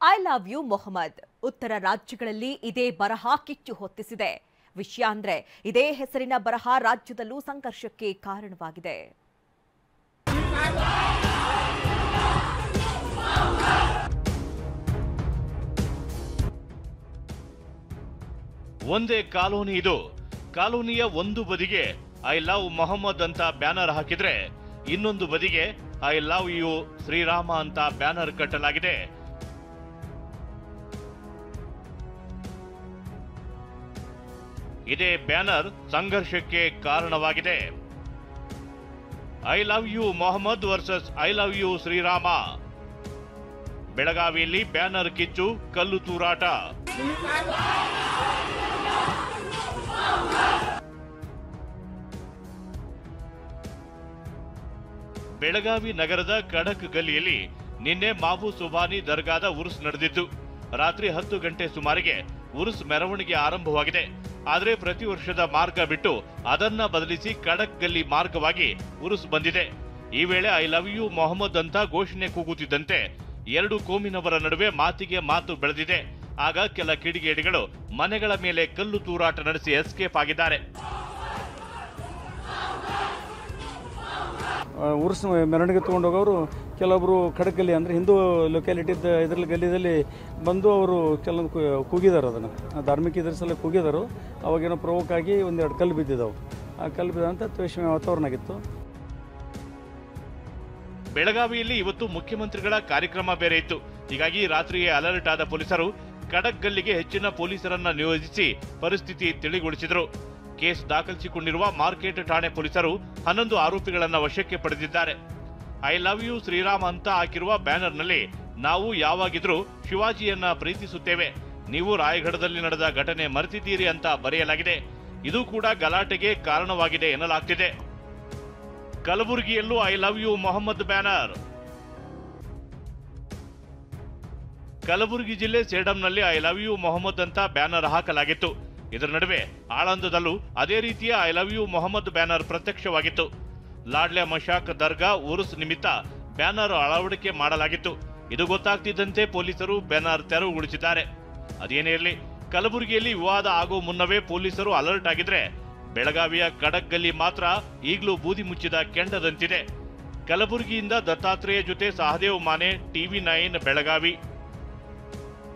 I love you Mohammed ಉತ್ತರ ರಾಜ್ಯಗಳಲ್ಲಿ ಇದೇ ಬರಹ ಕಿಚ್ಚು ಹೊತ್ತಿಸಿದೆ. ವಿಷಯ ಅಂದ್ರೆ ಇದೇ ಹೆಸರಿನ ಬರಹ ರಾಜ್ಯದಲ್ಲೂ ಸಂಘರ್ಷಕ್ಕೆ ಕಾರಣವಾಗಿದೆ. ಒಂದೇ ಕಾಲೋನಿ ಇದು. ಕಾಲೋನಿಯ ಒಂದು ಬದಿಗೆ ಐ ಲವ್ ಮೊಹಮ್ಮದ್ ಅಂತ ಬ್ಯಾನರ್ ಹಾಕಿದ್ರೆ ಇನ್ನೊಂದು ಬದಿಗೆ ಐ ಲವ್ ಯು ಶ್ರೀರಾಮ ಅಂತ ಬ್ಯಾನರ್ ಕಟ್ಟಲಾಗಿದೆ. ಇದೇ ಬ್ಯಾನರ್ ಸಂಘರ್ಷಕ್ಕೆ ಕಾರಣವಾಗಿದೆ. I love you Mohammed versus I love you Shriram. ಬೆಳಗಾವಿಯಲ್ಲಿ ಬ್ಯಾನರ್ ಕಿಚ್ಚು, ಕಲ್ಲು ತೂರಾಟ. ಬೆಳಗಾವಿ ನಗರದ ಖಡಕ್ ಗಲ್ಲಿಯಲ್ಲಿ ನಿನ್ನೆ ಮಾವು ಸುಬಾನಿ ದರ್ಗಾದ ಉರುಸ್ ನಡೆದಿತ್ತು. ರಾತ್ರಿ 10 ಗಂಟೆ ಸುಮಾರಿಗೆ ಉರುಸ್ ಮೆರವಣಿಗೆ ಆರಂಭವಾಗಿದೆ. ಆದರೆ ಪ್ರತಿ ವರ್ಷದ ಮಾರ್ಗ ಬಿಟ್ಟು ಅದನ್ನ ಬದಲಿಸಿ ಖಡಕ್ ಗಲ್ಲಿ ಮಾರ್ಗವಾಗಿ ಉರುಸ್ ಬಂದಿದೆ. ಈ ವೇಳೆ ಐ ಲವ್ ಯು ಮೊಹಮ್ಮದ್ ಅಂತ ಘೋಷಣೆ ಕೂಗುತ್ತಿದ್ದಂತೆ ಎರಡು ಕೋಮಿನವರ ನಡುವೆ ಮಾತಿಗೆ ಮಾತು ಬೆಳೆದಿದೆ. ಆಗ ಕೆಲ ಕಿಡಿಗೇಡಿಗಳು ಮನೆಗಳ ಮೇಲೆ ಕಲ್ಲು ತೂರಾಟ ನಡೆಸಿ ಎಸ್ಕೇಪ್ ಆಗಿದ್ದಾರೆ. ಉರ್ಸ್ ಮೆರವಣಿಗೆ ತೊಗೊಂಡೋಗವರು ಕೆಲವೊಬ್ಬರು ಖಡಕಲ್ಲಿ ಅಂದರೆ ಹಿಂದೂ ಲೊಕ್ಯಾಲಿಟಿ ಇದರಲ್ಲಿ ಗಲ್ಲಿಯಲ್ಲಿ ಬಂದು ಅವರು ಕೆಲವೊಂದು ಕೂಗಿದ್ದಾರೆ. ಅದನ್ನು ಧಾರ್ಮಿಕ ಇದ್ರ ಸಲ ಕೂಗಿದರು. ಅವಾಗೇನೋ ಪ್ರವೋಕ್ ಆಗಿ ಒಂದೆರಡು ಕಲ್ಲು ಬಿದ್ದಿದ್ದವು. ಆ ಕಲ್ಲು ಬಿದ್ದಂಥ ದ್ವೇಷಮಯ ವಾತಾವರಣ ಆಗಿತ್ತು. ಬೆಳಗಾವಿಯಲ್ಲಿ ಇವತ್ತು ಮುಖ್ಯಮಂತ್ರಿಗಳ ಕಾರ್ಯಕ್ರಮ ಬೇರೆ ಇತ್ತು. ಹೀಗಾಗಿ ರಾತ್ರಿಯೇ ಅಲರ್ಟ್ ಆದ ಪೊಲೀಸರು ಖಡಕ್ ಗಲ್ಲಿಗೆ ಹೆಚ್ಚಿನ ಪೊಲೀಸರನ್ನ ನಿಯೋಜಿಸಿ ಪರಿಸ್ಥಿತಿ ತಿಳಿಗೊಳಿಸಿದರು. ಕೇಸ್ ದಾಖಲಿಸಿಕೊಂಡಿರುವ ಮಾರ್ಕೆಟ್ ಠಾಣೆ ಪೊಲೀಸರು 11 ಆರೋಪಿಗಳನ್ನ ವಶಕ್ಕೆ ಪಡೆದಿದ್ದಾರೆ. ಐ ಲವ್ ಯು ಶ್ರೀರಾಮ್ ಅಂತ ಹಾಕಿರುವ ಬ್ಯಾನರ್ನಲ್ಲಿ ನಾವು ಯಾವಾಗಿದ್ರೂ ಶಿವಾಜಿಯನ್ನ ಪ್ರೀತಿಸುತ್ತೇವೆ, ನೀವು ರಾಯಗಢದಲ್ಲಿ ನಡೆದ ಘಟನೆ ಮರೆತಿದ್ದೀರಿ ಅಂತ ಬರೆಯಲಾಗಿದೆ. ಇದು ಕೂಡ ಗಲಾಟೆಗೆ ಕಾರಣವಾಗಿದೆ ಎನ್ನಲಾಗ್ತಿದೆ. ಕಲಬುರಗಿಯಲ್ಲೂ I love you Mohammed banner. Kalaburagi ಜಿಲ್ಲೆ ಸೇಡಂನಲ್ಲಿ ಐ ಲವ್ ಯು ಮೊಹಮ್ಮದ್ ಅಂತ ಬ್ಯಾನರ್ ಹಾಕಲಾಗಿತ್ತು. ಇದರ ನಡುವೆ ಆಳಂದದಲ್ಲೂ ಅದೇ ರೀತಿಯ I love you Mohammed banner ಪ್ರತ್ಯಕ್ಷವಾಗಿತ್ತು. ಲಾಡ್ಲೆ ಮಶಾಕ್ ದರ್ಗಾ ಉರುಸ್ ನಿಮಿತ್ತ ಬ್ಯಾನರ್ ಅಳವಡಿಕೆ ಮಾಡಲಾಗಿತ್ತು. ಇದು ಗೊತ್ತಾಗ್ತಿದ್ದಂತೆ ಪೊಲೀಸರು ಬ್ಯಾನರ್ ತೆರವುಗೊಳಿಸಿದ್ದಾರೆ. ಅದೇನೇ ಇರಲಿ, ಕಲಬುರಗಿಯಲ್ಲಿ ವಿವಾದ ಆಗೋ ಮುನ್ನವೇ ಪೊಲೀಸರು ಅಲರ್ಟ್ ಆಗಿದ್ರೆ ಬೆಳಗಾವಿಯ ಖಡಕ್ ಗಲ್ಲಿ ಮಾತ್ರ ಈಗಲೂ ಬೂದಿ ಮುಚ್ಚಿದ ಕೆಂಡದಂತಿದೆ. ಕಲಬುರಗಿಯಿಂದ ದತ್ತಾತ್ರೇಯ ಜೊತೆ ಸಹದೇವ್ ಮಾನೆ, TV9 ಬೆಳಗಾವಿ.